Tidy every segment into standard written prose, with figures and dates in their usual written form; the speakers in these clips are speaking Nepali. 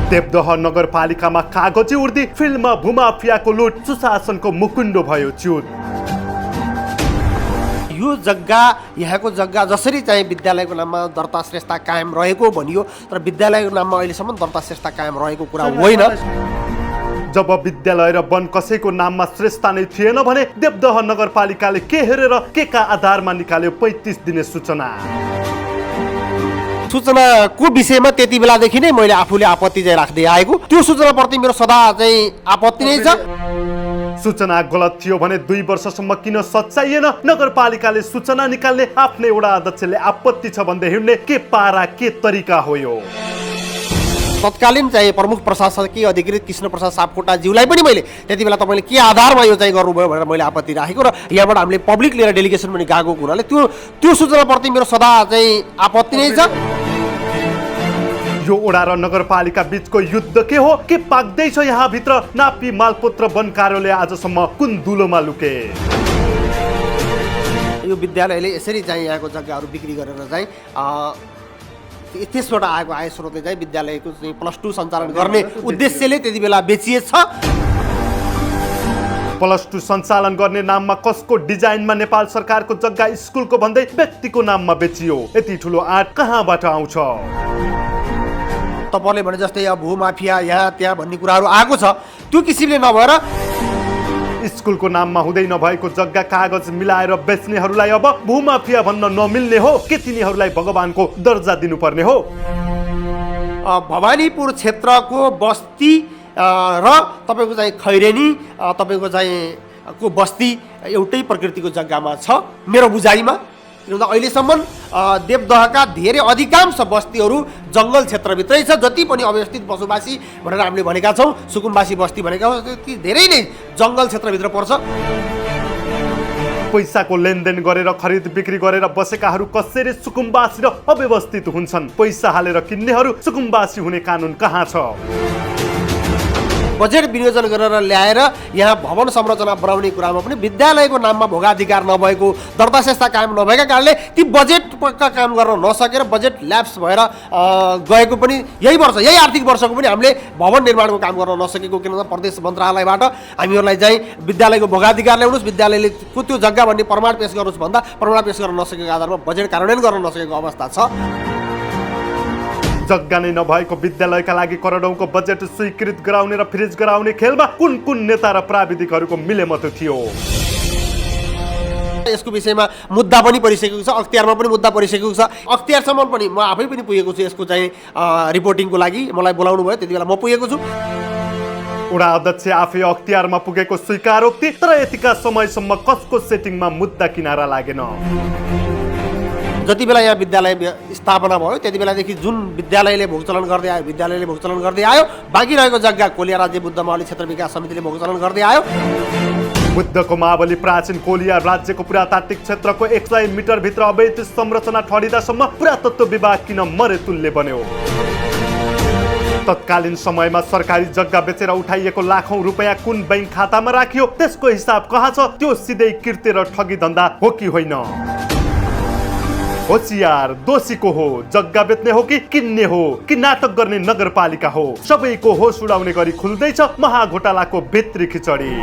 देवदह नगरपालिकामा कागजी उर्दी, फिल्डमा भूमाफियाको लुट, सुशासनको मुकुण्डो भयो च्युत। यो जग्गा यहाँको जग्गा जसरी चाहिँ विद्यालयको नाममा दर्ता श्रेष्ठता कायम रहेको भनियो, तर विद्यालयको नाममा अहिलेसम्म दर्ता श्रेष्ठता कायम रहेको कुरा होइन। जब विद्यालय र वन कसैको नाममा श्रेष्ठता नै थिएन भने देवदह नगरपालिकाले के हेरेर के का आधारमा निकाल्यो 35 दिने सूचना। सूचनाको विषयमा त्यति बेलादेखि नै मैले आफूले आपत्ति चाहिँ राख्दै आएको, त्यो सूचनाप्रति मेरो सदा चाहिँ आपत्ति नै छ। सूचना गलत थियो भने 2 वर्षसम्म किन सच्याइएन? नगरपालिकाले सूचना निकाल्ने आफ्नै वडा अध्यक्षले आपत्ति छ भन्दै हिँड्ने के पारा के तरिका हो यो? तत्कालीन चाहिँ प्रमुख प्रशासकीय अधिकृत कृष्ण प्रसाद सापकोटाज्यूलाई पनि मैले त्यति बेला तपाईँले के आधारमा यो चाहिँ गर्नुभयो भनेर मैले आपत्ति राखेको र यहाँबाट हामीले पब्लिक लिएर डेलिगेसन पनि गएको हुनाले त्यो सूचनाप्रति मेरो सदा चाहिँ आपत्ति नै छ। यो वडा र नगरपालिका बीचको युद्ध के हो? के पाक्दैछ यहाँभित्र? नापी मालपोत्र वन कार्यालय आजसम्म कुन दुलोमा लुके? यो विद्यालयले यसरी चाहिँ यहाँको जग्गाहरू बिक्री गरेर चाहिँ त्यसबाट आएको आय स्रोतले चाहिँ विद्यालयको चाहिँ +2 सञ्चालन गर्ने उद्देश्यले त्यति बेला बेचिएछ। +2 सञ्चालन गर्ने नाममा कसको डिजाइनमा नेपाल सरकारको जग्गा स्कुलको भन्दै व्यक्तिको नाममा बेचियो? यति ठुलो आँट कहाँबाट आउँछ? तपाईँले भने जस्तै अब भूमाफिया यहाँ त्यहाँ भन्ने कुराहरू आएको छ, त्यो किसिमले नभएर स्कुलको नाममा हुँदै नभएको जग्गा कागज मिलाएर बेच्नेहरूलाई अब भूमाफिया भन्न नमिल्ने हो कि तिनीहरूलाई भगवानको दर्जा दिनुपर्ने हो? भवानीपुर क्षेत्रको बस्ती र तपाईँको चाहिँ खैरेनी तपाईँको चाहिँ को बस्ती एउटै प्रकृतिको जग्गामा छ मेरो बुझाइमा। किनभने अहिलेसम्म देवदहका धेरै अधिकांश बस्तीहरू जङ्गल क्षेत्रभित्रै छ। जति पनि अव्यवस्थित बसोबासी भनेर हामीले भनेका छौँ, सुकुम्बासी बस्ती भनेका छौँ, ती धेरै नै जङ्गल क्षेत्रभित्र पर्छ। पैसाको लेनदेन गरेर खरिद बिक्री गरेर बसेकाहरू कसरी सुकुम्बासी र अव्यवस्थित हुन्छन्? पैसा हालेर किन्नेहरू सुकुम्बासी हुने कानुन कहाँ छ? बजेट विनियोजन गरेर ल्याएर यहाँ भवन संरचना बनाउने कुरामा पनि विद्यालयको नाममा भोगाधिकार नभएको, दर्ता श्रेष्ठता कायम नभएका कारणले ती बजेटका काम गर्न नसकेर बजेट ल्याप्स भएर गएको पनि यही वर्ष, यही आर्थिक वर्षको पनि हामीले भवन निर्माणको काम गर्न नसकेको। किनभने प्रदेश मन्त्रालयबाट हामीहरूलाई चाहिँ विद्यालयको भोगाधिकार ल्याउनुहोस्, विद्यालयले त्यो जग्गा भन्ने प्रमाण पेश गर्नुहोस् भन्दा प्रमाण पेश गर्न नसकेको आधारमा बजेट कार्यान्वयन गर्न नसकेको अवस्था छ। जग्गा नै नभएको विद्यालयका लागि करोडौंको बजेट स्वीकृत गराउने र फ्रिज गराउने खेलमा कुन कुन नेता र प्राविधिकहरूको मिलेमत थियो? यसको विषयमा मुद्दा पनि परिसकेको छ, अख्तियारमा पनि मुद्दा परिसकेको छ। अख्तियारसम्म पनि म आफै पनि पुगेको छु यसको चाहिँ रिपोर्टिङको लागि। मलाई बोलाउनु भयो, त्यति बेला म पुगेको छु। वडा अध्यक्ष आफै अख्तियारमा पुगेको स्वीकारोक्ति, तर यतिका समयसम्म कसको सेटिङमा मुद्दा किनारा लागेन? जति बेला यहाँ विद्यालय स्थापना भयो त्यति बेलादेखि जुन विद्यालयले भोगचलन गर्दै आयो, बाँकी रहेको जग्गा कोलिया राज्य बुद्ध मावली क्षेत्र विकास समितिले भोगचलन गर्दै आयो। बुद्धको मावली प्राचीन कोलिया राज्यको पुरातात्विक क्षेत्रको 100 मिटर भित्र अवैध संरचना ठडिँदासम्म पुरातत्व विभाग किन मरेतुल्य बन्यो? तत्कालीन समयमा सरकारी जग्गा बेचेर उठाइएको लाखौं रुपैयाँ कुन बैंक खातामा राखियो? त्यसको हिसाब कहाँ छ? त्यो सिधै किर्ते र ठगी धन्दा हो कि होइन? होशियार दोषीको हो? जग्गा बेच्ने हो कि किन्ने हो कि नाटक गर्ने नगरपालिका हो? सबैको होस उडाउने गरी खुल्दैछ महाघोटालाको भित्री खिचडी।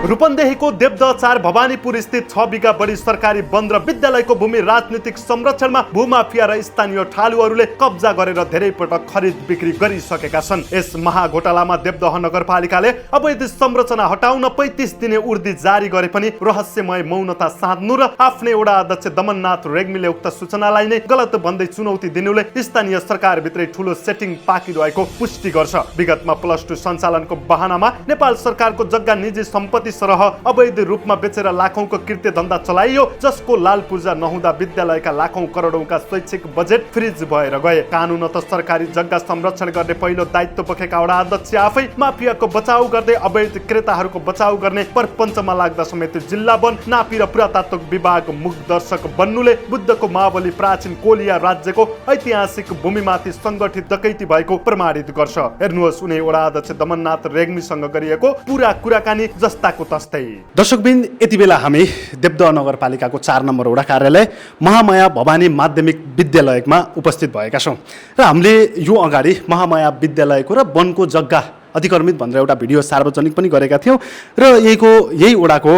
रूपन्देहीको देवदह 4 भवानीपुर स्थित 6 बिघा बढी सरकारी वन र विद्यालयको भूमि राजनीतिक संरक्षणमा भूमाफिया र स्थानीय ठालुहरूले कब्जा गरेर धेरै पटक खरिद बिक्री गरिसकेका छन्। यस महाघोटालामा देवदह नगरपालिकाले अवैध संरचना हटाउन 35 दिने उर्दी जारी गरे पनि रहस्यमय मौनता साध्नु र आफ्नै वडा अध्यक्ष दमननाथ रेग्मीले उक्त सूचनालाई नै गलत भन्दै चुनौती दिनुले स्थानीय सरकारभित्रै ठूलो सेटिङ पाकिरहेको पुष्टि गर्छ। विगतमा +2 सञ्चालनको बहानामा नेपाल सरकारको जग्गा निजी सम्पत्ति सरह अवैध रूपमा बेचेर लाखौंको कृत्य धन्दा चलाइयो, जसको लाल पूर्जा नहुँदा विद्यालयका लाखौं करोडौंका शैक्षिक बजेट फ्रिज भएर गए। कानुनत सरकारी जग्गा संरक्षण गर्ने पहिलो दायित्व बोकेका वडा अध्यक्ष आफै माफियाको बचाउ गर्दै अवैध क्रेताहरूको बचाउ गर्ने परपञ्चमा लाग्दा समेत जिल्ला वन, नापी र पुरातत्व विभाग मुखदर्शक बन्नुले बुद्धको मावली प्राचीन कोलिया राज्यको ऐतिहासिक भूमिमाथि संगठित डकैती भएको प्रमाणित गर्छ। हेर्नुहोस् उनी वडा अध्यक्ष दमननाथ रेग्मीसँग गरिएको पूरा कुराकानी जस्ताको जग्गाको तस्तै। दर्शकबिन, यति बेला हामी देवदह नगरपालिकाको 4 नम्बर वडा कार्यालय महामाया भवानी माध्यमिक विद्यालयमा उपस्थित भएका छौँ र हामीले यो अगाडि महामाया विद्यालयको र वनको जग्गा अधिक्रमित भनेर एउटा भिडियो सार्वजनिक पनि गरेका थियौँ र यही वडाको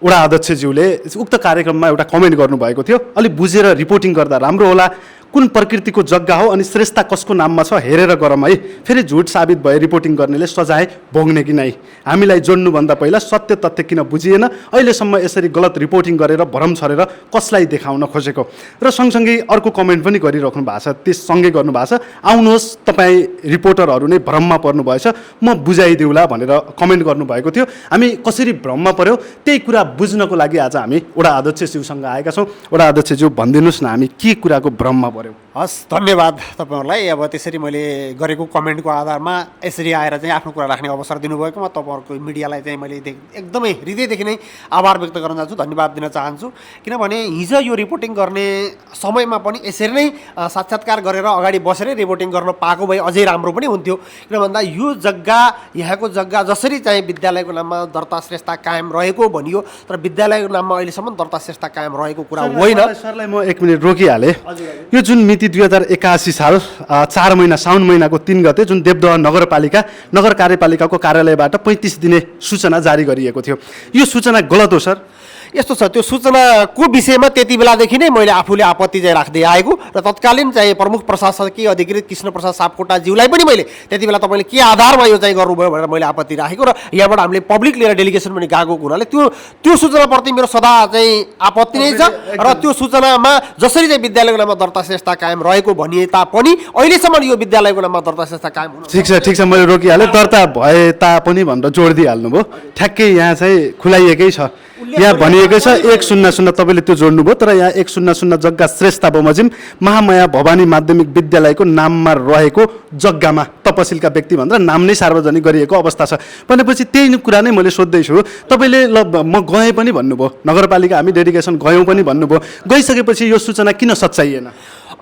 वडा अध्यक्षज्यूले उक्त कार्यक्रममा एउटा कमेन्ट गर्नुभएको थियो। अलि बुझेर रिपोर्टिङ गर्दा राम्रो होला, कुन प्रकृतिको जग्गा हो अनि श्रेष्ठता कसको नाममा छ हेरेर गरौँ है, फेरि झुट साबित भए रिपोर्टिङ गर्नेले सजाय भोग्ने कि नै। हामीलाई जोड्नुभन्दा पहिला सत्य तथ्य किन बुझिएन, अहिलेसम्म यसरी गलत रिपोर्टिङ गरेर भरम छरेर कसलाई देखाउन खोजेको। र सँगसँगै अर्को कमेन्ट पनि गरिराख्नु भएको छ, त्यससँगै गर्नुभएको छ, आउनुहोस् तपाईँ रिपोर्टरहरू नै भ्रममा पर्नुभएछ, म बुझाइदिउँला भनेर कमेन्ट गर्नुभएको थियो। हामी कसरी भ्रममा पऱ्यौँ त्यही कुरा बुझ्नको लागि आज हामी वडा अध्यक्षज्यूसँग आएका छौँ। वडा अध्यक्षज्यू, भनिदिनुहोस् न हामी के कुराको भ्रममा पऱ्यौँ? हस्, धन्यवाद तपाईँहरूलाई। अब त्यसरी मैले गरेको कमेन्टको आधारमा यसरी आएर चाहिँ आफ्नो कुरा राख्ने अवसर दिनुभएकोमा तपाईँहरूको मिडियालाई चाहिँ मैले एकदमै हृदयदेखि नै आभार व्यक्त गर्न चाहन्छु, धन्यवाद दिन चाहन्छु। किनभने हिजो यो रिपोर्टिङ गर्ने समयमा पनि यसरी नै साक्षात्कार गरेर अगाडि बसेरै रिपोर्टिङ गर्न पाएको भए अझै राम्रो पनि हुन्थ्यो। किन भन्दा यो जग्गा, यहाँको जग्गा जसरी चाहिँ विद्यालयको नाममा दर्ता श्रेष्ठता कायम रहेको भनियो, तर विद्यालयको नाममा अहिलेसम्म दर्ता श्रेष्ठता कायम रहेको कुरा होइन। सरलाई म 1 मिनट रोकिहालेँ। यो जुन मिति 2081 साल 4 महिना साउन महिनाको 3 गते जुन देवदह नगर कार्यपालिकाको कार्यालयबाट 35 दिने सूचना जारी गरिएको थियो, यो सूचना गलत हो सर? यस्तो छ, त्यो सूचनाको विषयमा त्यति बेलादेखि नै मैले आफूले आपत्ति चाहिँ राख्दै आएको र तत्कालीन चाहिँ प्रमुख प्रशासकीय अधिकृत कृष्ण प्रसाद सापकोटाज्यूलाई पनि मैले त्यति बेला तपाईँले के आधारमा यो चाहिँ गर्नुभयो भनेर मैले आपत्ति राखेको र यहाँबाट हामीले पब्लिक लिएर डेलिगेसन पनि गएको हुनाले त्यो सूचनाप्रति मेरो सदा चाहिँ आपत्ति नै छ। र त्यो सूचनामा जसरी चाहिँ विद्यालयको नाममा दर्ता श्रेष्ठता कायम रहेको भनिए तापनि अहिलेसम्म यो विद्यालयको नाममा दर्ता श्रेष्ठता कायम हुनु ठिक छ, मैले रोकिहालेँ। दर्ता भए तापनि भनेर जोड दिइहाल्नुभयो, ठ्याक्कै यहाँ चाहिँ खुलाइएकै छ। यहाँ भनिएकै छ 100, तपाईँले त्यो जोड्नुभयो, तर यहाँ 100 जग्गा श्रेष्ठता बमोजिम महामाया भवानी माध्यमिक विद्यालयको नाममा रहेको जग्गामा तपसिलका व्यक्ति भनेर नाम नै सार्वजनिक गरिएको अवस्था छ भनेपछि त्यही कुरा नै मैले सोध्दैछु। तपाईँले ल म गएँ पनि भन्नुभयो, नगरपालिका हामी डेडिकेसन गयौँ पनि भन्नुभयो, गइसकेपछि यो सूचना किन सच्याइएन?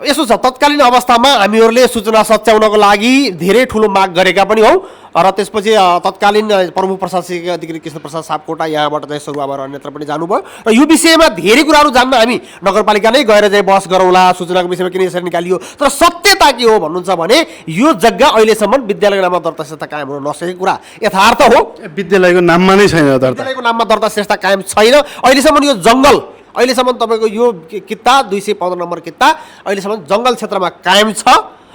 यसो छ, तत्कालीन अवस्थामा हामीहरूले सूचना सच्याउनको लागि धेरै ठुलो माग गरेका पनि हौ र त्यसपछि तत्कालीन प्रमुख प्रशासकीय अधिकृत कृष्ण प्रसाद सापकोटा यहाँबाट चाहिँ सरुवा भएर अन्यत्र पनि जानुभयो र यो विषयमा धेरै कुराहरू जान्न हामी नगरपालिका नै गएर चाहिँ बहस गरौँला सूचनाको विषयमा किन यसरी निकालियो। तर सत्यता के हो भन्नुहुन्छ भने यो जग्गा अहिलेसम्म विद्यालयको नाममा दर्ता श्रेष्ठता कायम हुन नसकेको कुरा यथार्थ हो। विद्यालयको नाममा नै छैन दर्ता, विद्यालयको नाममा दर्ता श्रेष्ठता कायम छैन। अहिलेसम्म यो जङ्गल, अहिलेसम्म तपाईँको यो किता 215 नम्बर किता अहिलेसम्म जङ्गल क्षेत्रमा कायम छ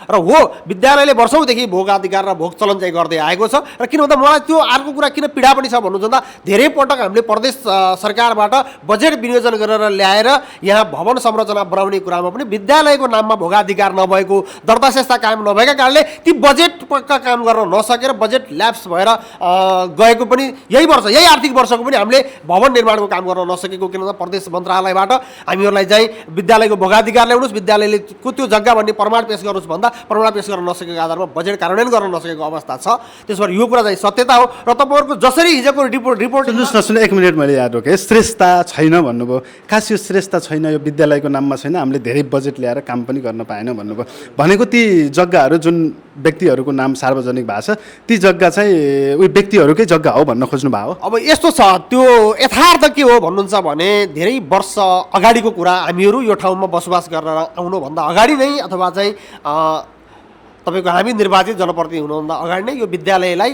र हो विद्यालयले वर्षौँदेखि भोग अधिकार र भोग चलन चाहिँ गर्दै आएको छ। र किन भन्दा मलाई त्यो अर्को कुरा किन पीडा पनि छ भन्नुहुन्छ भन्दा धेरै पटक हामीले प्रदेश सरकारबाट बजेट विनियोजन गरेर ल्याएर यहाँ भवन संरचना बनाउने कुरामा पनि विद्यालयको नाममा भोगाधिकार नभएको, दर्ता श्रेष्ठता कायम नभएका कारणले ती बजेटका काम गर्न नसकेर बजेट ल्याप्स भएर गएको पनि यही वर्ष, यही आर्थिक वर्षको पनि हामीले भवन निर्माणको काम गर्न नसकेको। किन भन्दा प्रदेश मन्त्रालयबाट हामीहरूलाई चाहिँ विद्यालयको भोगाधिकार ल्याउनुहोस्, विद्यालयले त्यो जग्गा भन्ने प्रमाण पेश गर्नुहोस् भन्दा प्रमाण पेश गर्न नसकेको आधारमा बजेट कार्यान्वयन गर्न नसकेको अवस्था छ। त्यसबाट यो कुरा चाहिँ सत्यता हो र तपाईँहरूको जसरी हिजोको रिपोर्ट सुन्नुहोस् 1 मिनट मैले याद रोकेँ, श्रेष्ठता छैन भन्नुभयो। खास यो श्रेष्ठता छैन, यो विद्यालयको नाममा छैन, हामीले धेरै बजेट ल्याएर काम पनि गर्न पाएन भन्नुभयो। भनेको ती जग्गाहरू जुन व्यक्तिहरूको नाम सार्वजनिक भएको छ ती जग्गा चाहिँ उही व्यक्तिहरूकै जग्गा हो भन्न खोज्नु भएको? अब यस्तो छ, त्यो यथार्थ के हो भन्नुहुन्छ भने धेरै वर्ष अगाडिको कुरा, हामीहरू यो ठाउँमा बसोबास गरेर आउनुभन्दा अगाडि नै अथवा चाहिँ तपाईँको हामी निर्वाचित जनप्रतिनिधि हुनुभन्दा अगाडि नै यो विद्यालयलाई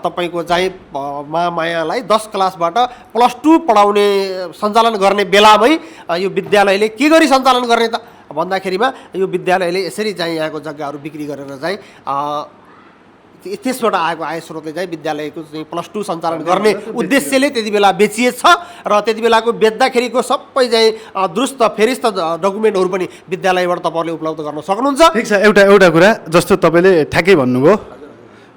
तपाईँको चाहिँ महामायालाई 10 क्लासबाट +2 पढाउने सञ्चालन गर्ने बेलामै यो विद्यालयले के गरी सञ्चालन गर्ने त भन्दाखेरिमा यो विद्यालयले यसरी चाहिँ यहाँको जग्गाहरू बिक्री गरेर चाहिँ त्यसबाट आएको आय स्रोतले चाहिँ विद्यालयको चाहिँ +2 सञ्चालन गर्ने उद्देश्यले त्यति बेला बेचिएछ र त्यति बेलाको बेच्दाखेरिको सबै चाहिँ दुरुस्त फेरिस्त डकुमेन्टहरू पनि विद्यालयबाट तपाईँहरूले उपलब्ध गर्न सक्नुहुन्छ। ठिक छ, एउटा कुरा जस्तो तपाईँले ठ्याक्कै भन्नुभयो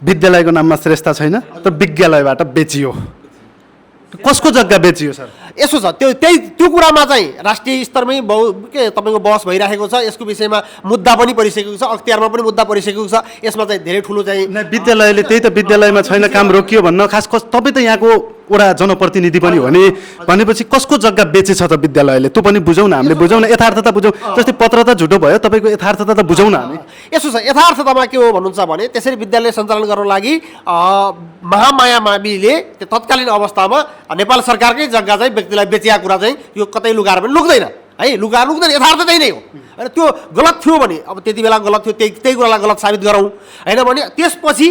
विद्यालयको नाममा श्रेष्ठता छैन तर विद्यालयबाट बेचियो, कसको जग्गा बेचियो सर? यसो छ, त्यो कुरामा चाहिँ राष्ट्रिय स्तरमै तपाईँको बहस भइरहेको छ। यसको विषयमा मुद्दा पनि परिसकेको छ, अख्तियारमा पनि मुद्दा परिसकेको छ। यसमा चाहिँ धेरै ठुलो चाहिँ विद्यालयले त्यही त विद्यालयमा छैन काम रोकियो भन्न खास तपाईँ त यहाँको वडा जनप्रतिनिधि पनि हो नि भनेपछि कसको जग्गा बेचेछ त विद्यालयले त्यो पनि बुझौँ न हामीले बुझौँ न यथार्थता बुझौँ जस्तै पत्र त झुटो भयो तपाईँको यथार्थता त बुझौँ न हामी यसो छ यथार्थतामा के हो भन्नुहुन्छ भने त्यसरी विद्यालय सञ्चालन गर्न लागि महामाया माविले त्यो तत्कालीन अवस्थामा नेपाल सरकारकै जग्गा चाहिँ व्यक्तिलाई बेचिया कुरा चाहिँ यो कतै लुगाएर पनि लुक्दैन है लुगाएर लुक्दैन यथार्थ त्यही नै हो होइन त्यो गलत थियो भने अब त्यति बेला गलत थियो त्यही कुरालाई गलत साबित गरौँ होइन भने त्यसपछि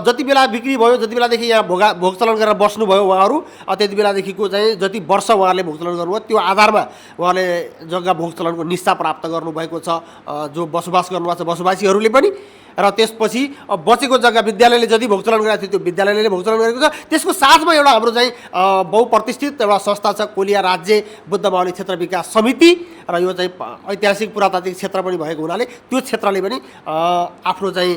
जति बेला बिक्री भयो जति बेलादेखि यहाँ भोग चलन गरेर बस्नुभयो उहाँहरू त्यति बेलादेखिको चाहिँ जति वर्ष उहाँहरूले भोग चलन गर्नुभयो त्यो आधारमा उहाँले जग्गा भोग चलनको निस्सा प्राप्त गर्नुभएको छ जो बसोबास गर्नुभएको छ बसोबासीहरूले पनि र त्यसपछि बचेको जग्गा विद्यालयले जति भोग चलन गरेको थियो त्यो विद्यालयले भोग चलन गरेको छ त्यसको साथमा एउटा हाम्रो चाहिँ बहुप्रतिष्ठित एउटा संस्था छ कोलिया राज्य बुद्ध मावली क्षेत्र विकास समिति र यो चाहिँ ऐतिहासिक पुरातात्विक क्षेत्र पनि भएको हुनाले त्यो क्षेत्रले पनि आफ्नो चाहिँ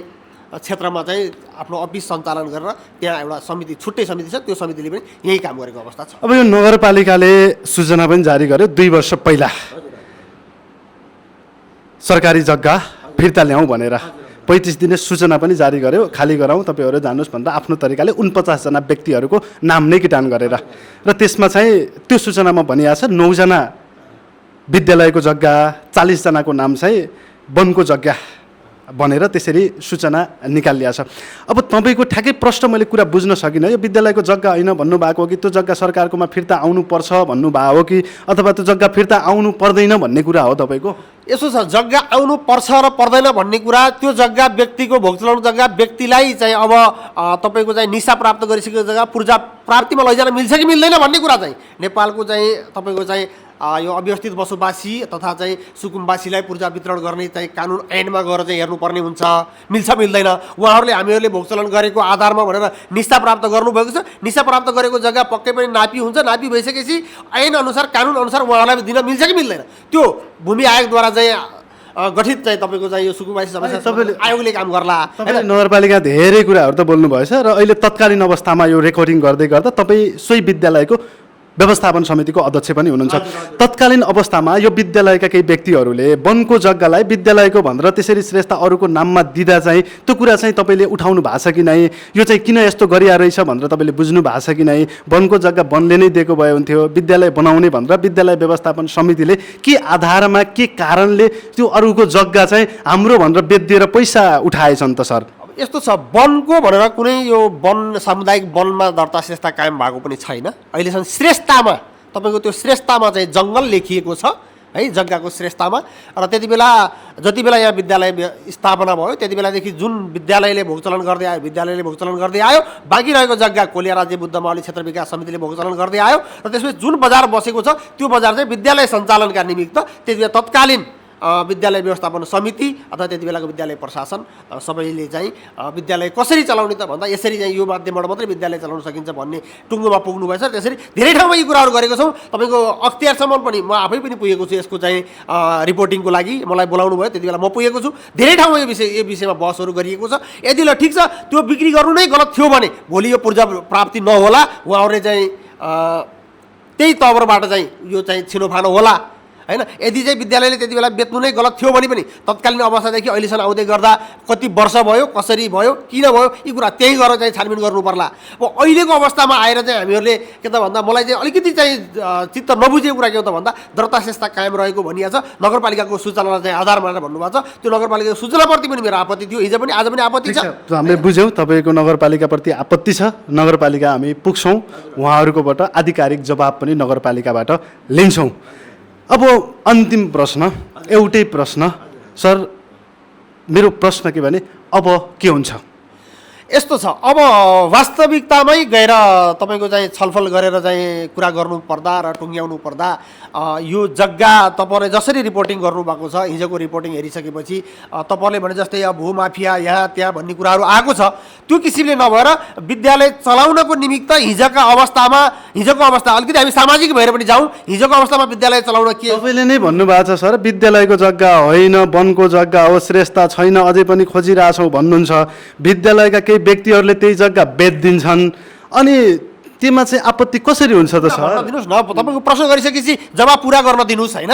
क्षेत्रमा चाहिँ आफ्नो अफिस सञ्चालन गरेर त्यहाँ एउटा समिति छुट्टै समिति छ त्यो समितिले पनि यही काम गरेको अवस्था छ अब यो नगरपालिकाले सूचना पनि जारी गर्यो 2 वर्ष पहिला सरकारी जग्गा फिर्ता ल्याउँ भनेर 35 दिने सूचना पनि जारी गर्यो खाली गराउँ तपाईँहरू जानुहोस् भनेर आफ्नो तरिकाले 49 जना व्यक्तिहरूको नाम नै किटान गरेर र त्यसमा चाहिँ त्यो सूचनामा भनिएको छ 9 जना विद्यालयको जग्गा 40 जनाको नाम चाहिँ वनको जग्गा भनेर त्यसरी सूचना निकालिया छ अब तपाईँको ठ्याक्कै प्रश्न मैले कुरा बुझ्न सकिनँ यो विद्यालयको जग्गा होइन भन्नुभएको हो कि त्यो जग्गा सरकारकोमा फिर्ता आउनुपर्छ भन्नुभएको हो कि अथवा त्यो जग्गा फिर्ता आउनु पर्दैन भन्ने कुरा हो तपाईँको यसो छ जग्गा आउनु पर्छ र पर्दैन भन्ने कुरा त्यो जग्गा व्यक्तिको भोग चलाउने जग्गा व्यक्तिलाई चाहिँ अब तपाईँको चाहिँ निसा प्राप्त गरिसकेको जग्गा पूर्जा प्राप्तिमा लैजान मिल्छ कि मिल्दैन भन्ने कुरा चाहिँ नेपालको चाहिँ तपाईँको चाहिँ यो अव्यवस्थित बसोबासी तथा चाहिँ सुकुम्बासीलाई पूर्जा वितरण गर्ने चाहिँ कानुन ऐनमा गएर चाहिँ हेर्नुपर्ने हुन्छ मिल्छ मिल्दैन उहाँहरूले हामीहरूले भोग चलन गरेको आधारमा भनेर निसा प्राप्त गर्नुभएको छ निसा प्राप्त गरेको जग्गा पक्कै पनि नापी हुन्छ नापी भइसकेपछि ऐन अनुसार कानुन अनुसार उहाँहरूलाई दिन मिल्छ कि मिल्दैन त्यो भूमि आयोगद्वारा चाहिँ गठित चाहिँ तपाईँको चाहिँ यो सुकुम्बासी समस्या आयोगले काम गर्ला नगरपालिका धेरै कुराहरू त बोल्नुभएछ र अहिले तत्कालीन अवस्थामा यो रेकर्डिङ गर्दै गर्दा तपाईँ सोही विद्यालयको व्यवस्थापन समितिको अध्यक्ष पनि हुनुहुन्छ तत्कालीन अवस्थामा यो विद्यालयका केही व्यक्तिहरूले वनको जग्गालाई विद्यालयको भनेर त्यसरी श्रेष्ठ अरूको नाममा दिँदा चाहिँ त्यो कुरा चाहिँ तपाईँले उठाउनु भएको छ कि नै यो चाहिँ किन यस्तो गरिया रहेछ भनेर तपाईँले बुझ्नु भएको छ कि नै वनको जग्गा वनले नै दिएको भए हुन्थ्यो विद्यालय बनाउने भनेर विद्यालय व्यवस्थापन समितिले के आधारमा के कारणले त्यो अरूको जग्गा चाहिँ हाम्रो भनेर बेचिदिएर पैसा उठाएछन् त सर यस्तो छ वनको भनेर कुनै यो वन सामुदायिक वनमा दर्ता श्रेष्ठता कायम भएको पनि छैन अहिलेसम्म श्रेष्ठतामा तपाईँको त्यो श्रेष्ठतामा चाहिँ जङ्गल लेखिएको छ है जग्गाको श्रेष्ठतामा र त्यति बेला जति बेला यहाँ विद्यालय स्थापना भयो त्यति बेलादेखि जुन विद्यालयले भोग चलन गर्दै आयो विद्यालयले भोग चलन गर्दै आयो बाँकी रहेको जग्गा कोलिया राज्य बुद्ध मावली क्षेत्र विकास समितिले भोग चलन गर्दै आयो र त्यसपछि जुन बजार बसेको छ त्यो बजार चाहिँ विद्यालय सञ्चालनका निमित्त त्यति बेला तत्कालीन विद्यालय व्यवस्थापन समिति अथवा त्यति बेलाको विद्यालय प्रशासन सबैले चाहिँ विद्यालय कसरी चलाउने त भन्दा यसरी चाहिँ यो माध्यमबाट मात्रै विद्यालय चलाउन सकिन्छ भन्ने टुङ्गोमा पुग्नु भएछ त्यसरी धेरै ठाउँमा यी कुराहरू गरेको छौँ तपाईँको अख्तियारसम्म पनि म आफै पनि पुगेको छु यसको चाहिँ रिपोर्टिङको लागि मलाई बोलाउनु भयो त्यति बेला म पुगेको छु धेरै ठाउँमा यो विषयमा बहसहरू गरिएको छ यदि ल ठिक छ त्यो बिक्री गर्नु नै गलत थियो भने भोलि यो पूर्जा प्राप्ति नहोला उहाँहरूले चाहिँ त्यही तवरबाट चाहिँ यो चाहिँ छिनोफानो होला हैन यदि चाहिँ विद्यालयले त्यति बेला बेच्नु नै गलत थियो भने पनि तत्कालीन अवस्थादेखि अहिलेसम्म आउँदै गर्दा कति वर्ष भयो कसरी भयो किन भयो यी कुरा त्यही गरेर चाहिँ छानबिन गर्नु पर्ला अब अहिलेको अवस्थामा आएर चाहिँ हामीहरूले के त भन्दा मलाई चाहिँ अलिकति चाहिँ चित्त नबुझेको कुरा के हो त भन्दा दर्ता श्रेष्ठता कायम रहेको भनिएको छ नगरपालिकाको सूचनालाई चाहिँ आधार मानेर भन्नुभएको छ त्यो नगरपालिकाको सूचनाप्रति पनि मेरो आपत्ति थियो हिजो पनि आज पनि आपत्ति छ हामीले बुझ्यौँ तपाईँको नगरपालिकाप्रति आपत्ति छ नगरपालिका हामी पुग्छौँ उहाँहरूकोबाट आधिकारिक जवाब पनि नगरपालिकाबाट लिन्छौँ अब अन्तिम प्रश्न एउटै प्रश्न सर मेरो प्रश्न के भने अब के हुन्छ यस्तो छ अब वास्तविकतामै गएर तपाईँको चाहिँ छलफल गरेर चाहिँ कुरा गर्नु पर्दा र टुङ्ग्याउनु पर्दा यो जग्गा तपाईँले जसरी रिपोर्टिङ गर्नुभएको छ हिजोको रिपोर्टिङ हेरिसकेपछि तपाईँले भने जस्तै अब भूमाफिया यहाँ त्यहाँ भन्ने कुराहरू आएको छ त्यो किसिमले नभएर विद्यालय चलाउनको निमित्त हिजोको अवस्था अलिकति हामी सामाजिक भएर पनि जाउँ हिजोको अवस्थामा विद्यालय चलाउन के तपाईँले नै भन्नुभएको छ सर विद्यालयको जग्गा होइन वनको जग्गा हो श्रेष्ठ छैन अझै पनि खोजिरहेछौँ भन्नुहुन्छ विद्यालयका केही व्यक्तिहरूले त्यही जग्गा बेचिदिन्छन् अनि त्यसमा चाहिँ आपत्ति कसरी हुन्छ त सर? दिनुहोस् न, तपाईँको प्रश्न गरिसकेपछि जवाब पुरा गर्न दिनुहोस् होइन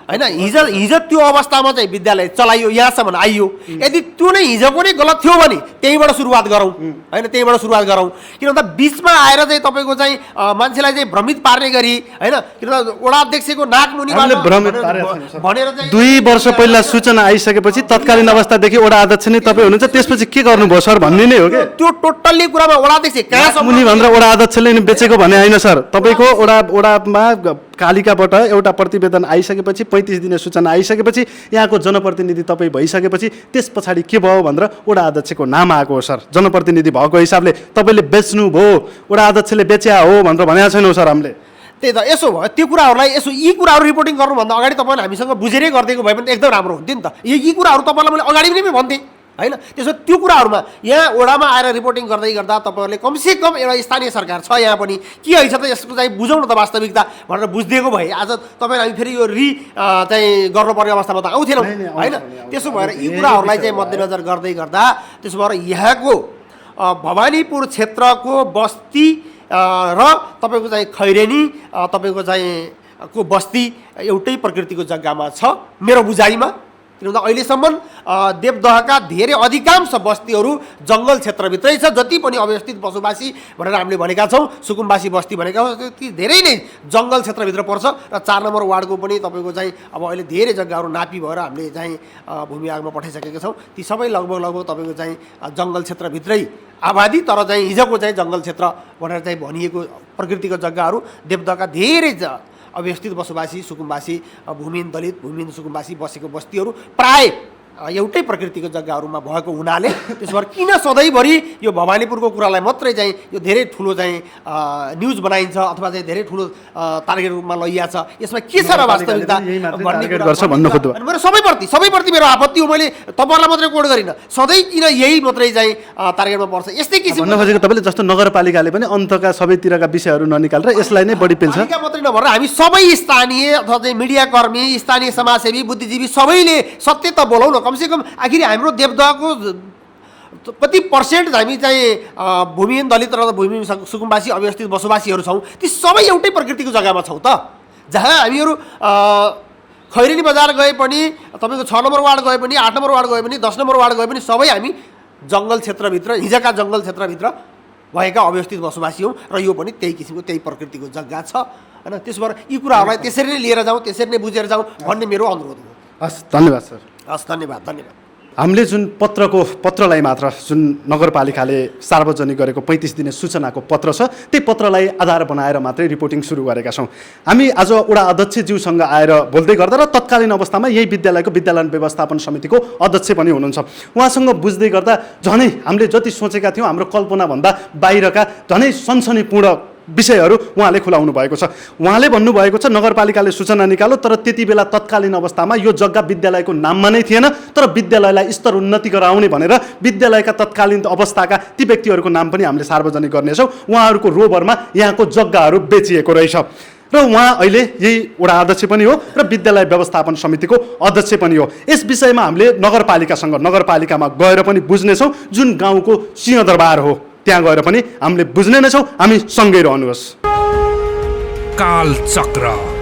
होइन। हिजो त्यो अवस्थामा चाहिँ विद्यालय चलाइयो, यहाँसम्म आइयो। यदि त्यो नै हिजोको नै गलत थियो भने त्यहीँबाट सुरुवात गरौँ होइन, त्यहीँबाट सुरुवात गरौँ। किन भन्दा बिचमा आएर चाहिँ तपाईँको चाहिँ मान्छेलाई चाहिँ भ्रमित पार्ने गरी होइन, किन वडा अध्यक्षको नाकमुनिबाट भनेर चाहिँ 2 वर्ष पहिला सूचना आइसकेपछि तत्कालीन अवस्थादेखि वडा अध्यक्ष नै तपाईँ हुनुहुन्छ, त्यसपछि के गर्नुभयो सर भन्ने नै हो कि? त्यो टोटल्ली कुरामा वडा अध्यक्ष कहाँसम्म मुनि भनेर वडा अध्यक्षले नि बेचेको भने होइन सर। तपाईँको वडामा कालिकाबाट एउटा प्रतिवेदन आइसकेपछि 35 दिने सूचना आइसकेपछि यहाँको जनप्रतिनिधि तपाईँ भइसकेपछि त्यस पछाडि के भयो भनेर वडा अध्यक्षको नाम आएको हो सर। जनप्रतिनिधि भएको हिसाबले तपाईँले बेच्नुभयो, वडा अध्यक्षले बेच्या हो भनेर भनेको छैनौँ सर हामीले। त्यही त, यसो भयो त्यो कुराहरूलाई यसो यी कुराहरू रिपोर्टिङ गर्नुभन्दा अगाडि तपाईँले हामीसँग बुझेरै गरिदिएको भए पनि एकदम राम्रो हुन्थ्यो नि त। यी कुराहरू तपाईँलाई मैले अगाडि पनि भन्थेँ होइन। त्यसो त्यो कुराहरूमा यहाँ वडामा आएर रिपोर्टिङ गर्दै गर्दा तपाईँहरूले कमसेकम एउटा स्थानीय सरकार छ यहाँ पनि, के हैछ त यसको चाहिँ बुझौँ न त वास्तविकता भनेर बुझिदिएको भए आज तपाईँले हामी फेरि यो चाहिँ गर्नुपर्ने अवस्थामा त आउँथेनौँ होइन। त्यसो भएर यी कुराहरूलाई चाहिँ मध्यनजर गर्दै गर्दा त्यसो भएर यहाँको भवानीपुर क्षेत्रको बस्ती र तपाईँको चाहिँ खैरेनी तपाईँको चाहिँ को बस्ती एउटै प्रकृतिको जग्गामा छ मेरो बुझाइमा। किन भन्दा अहिलेसम्म देवदहका धेरै अधिकांश बस्तीहरू जङ्गल क्षेत्रभित्रै छ। जति पनि अव्यवस्थित बसोबासी भनेर हामीले भनेका छौँ, सुकुम्बासी बस्ती भनेका छौँ, ती धेरै नै जङ्गल क्षेत्रभित्र पर्छ। र 4 नम्बर वार्डको पनि तपाईँको चाहिँ अब अहिले धेरै जग्गाहरू नापी भएर हामीले चाहिँ भूमि आयोगमा पठाइसकेका छौँ। ती सबै लगभग तपाईँको चाहिँ जङ्गल क्षेत्रभित्रै आबादी, तर चाहिँ हिजोको चाहिँ जङ्गल क्षेत्र भनेर चाहिँ भनिएको प्रकृतिको जग्गाहरू देवदहका धेरै अव्यवस्थित बसोबासी सुकुम्बासी भूमिहीन दलित भूमिहीन सुकुम्बासी बसेको बस्तीहरू प्राय एउटै प्रकृतिको जग्गाहरूमा भएको हुनाले त्यसो भएर किन सधैँभरि यो भवानीपुरको कुरालाई मात्रै चाहिँ यो धेरै ठुलो चाहिँ न्युज बनाइन्छ अथवा चाहिँ धेरै ठुलो टार्गेट रूपमा लइया छ, यसमा के छ र वास्तविकता मेरो सबैप्रति मेरो आपत्ति हो। मैले तपाईँहरूलाई मात्रै कोड गरिनँ, सधैँ किन यही मात्रै चाहिँ टार्गेटमा पर्छ यस्तै किसिम भन्नु खोजेको तपाईँले जस्तो नगरपालिकाले पनि अन्तका सबैतिरका विषयहरू ननिकालेर यसलाई नै बढी पेल्छ। मात्रै नभएर हामी सबै स्थानीय अथवा चाहिँ मिडियाकर्मी स्थानीय समाजसेवी बुद्धिजीवी सबैले सत्य त बोलाउँ न। कमसेकम आखिर हाम्रो देवदहको कति पर्सेन्ट हामी चाहिँ भूमिहीन दलित र भूमिहीन सुकुम्बासी अव्यवस्थित बसोबासीहरू छौँ, ती सबै एउटै प्रकृतिको जग्गामा छौँ त। जहाँ हामीहरू खैरेनी बजार गए पनि, तपाईँको 6 नम्बर वार्ड गए पनि, 8 नम्बर वार्ड गए पनि, 10 नम्बर वार्ड गए पनि सबै हामी जङ्गल क्षेत्रभित्र हिजोका जङ्गल क्षेत्रभित्र भएका अव्यवस्थित बसोबासी हौँ र यो पनि त्यही किसिमको त्यही प्रकृतिको जग्गा छ होइन। त्यसो भएर यी कुराहरूलाई त्यसरी नै लिएर जाउँ, त्यसरी नै बुझेर जाउँ भन्ने मेरो अनुरोध हो। हस्, धन्यवाद सर। हस्, धन्यवाद। हामीले जुन पत्रलाई मात्र जुन नगरपालिकाले सार्वजनिक गरेको 35 दिने सूचनाको पत्र छ त्यही पत्रलाई आधार बनाएर मात्रै रिपोर्टिङ सुरु गरेका छौँ। हामी आज वडा अध्यक्षज्यूसँग आएर बोल्दै गर्दा र तत्कालीन अवस्थामा यही विद्यालयको विद्यालयन व्यवस्थापन समितिको अध्यक्ष पनि हुनुहुन्छ, उहाँसँग बुझ्दै गर्दा झनै हामीले जति सोचेका थियौँ हाम्रो कल्पनाभन्दा बाहिरका झनै सनसनीपूर्ण विषयहरू उहाँले खुलाउनु भएको छ। उहाँले भन्नुभएको छ नगरपालिकाले सूचना निकाल्यो तर त्यति बेला तत्कालीन अवस्थामा यो जग्गा विद्यालयको नाममा नै थिएन, तर विद्यालयलाई स्तर उन्नति गराउने भनेर विद्यालयका तत्कालीन अवस्थाका ती व्यक्तिहरूको नाम पनि हामीले सार्वजनिक गर्नेछौँ। उहाँहरूको रोभरमा यहाँको जग्गाहरू बेचिएको रहेछ र उहाँ अहिले यही वडा अध्यक्ष पनि हो र विद्यालय व्यवस्थापन समितिको अध्यक्ष पनि हो। यस विषयमा हामीले नगरपालिकामा गएर पनि बुझ्नेछौँ। जुन गाउँको सिंहदरबार हो त्यहाँ गएर पनि हामीले बुझ्ने नै छौँ। हामी सँगै रहनुहोस्। कालचक्र।